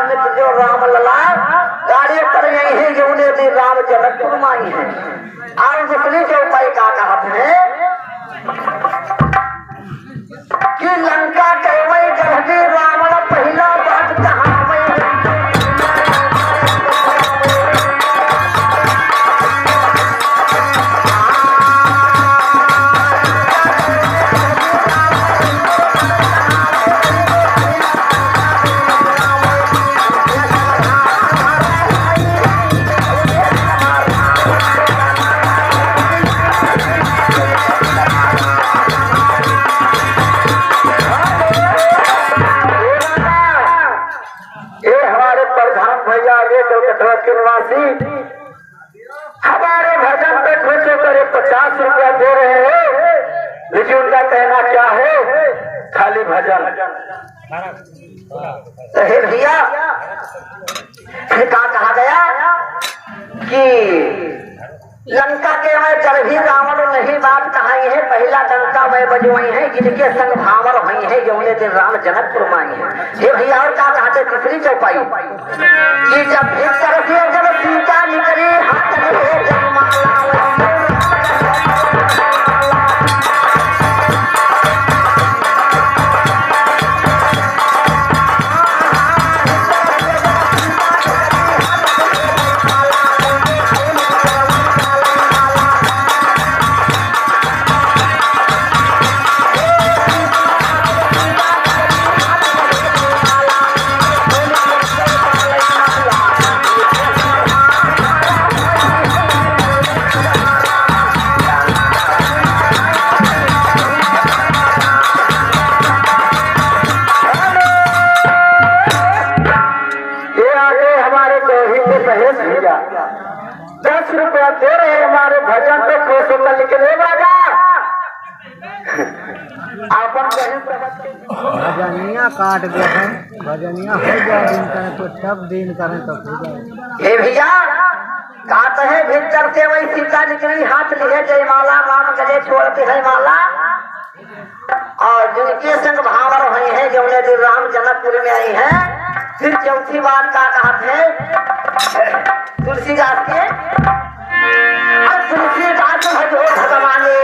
विश्वामित्र जो राम लला कार्य कर गए हैं जो उन्हें भी राम जनकपुर माई है। और दूसरी चौपाई का कहा है कि लंका कहवई गढ़ी रावण पहला बात कहा हमारे भजन पे खुश होकर 50 रुपया दे रहे हैं, लेकिन उनका कहना क्या है खाली भजन। तो हे भैया कहा गया कि लंका के मैं जब भी रावण नहीं बात कहाई है पहला डंका मैं बजवाई है जिनके संग भावर हुई है जो दिन राम जनकपुर माई है। हे भैया और क्या कहते तीसरी चौपाई कि जब भीतर से जब सीता निकली हाथ में जयमाला दे रहे हमारे भजन पे खुश होकर निकले बाजा अपन भजनिया काट गए हैं, भजनिया हो जाए दिन करें तो सब दिन करें तो हो जाए। हे भैया कहते हैं भीतर से वही सीता निकली हाथ लिए जयमाला राम गले छोड़ते है माला और जिनके संग भावर हुए हैं जो दिन राम जनकपुर में आई है। फिर चौथी बात का कहते हैं तुलसीदास के तुलसीदास भजो भगवाने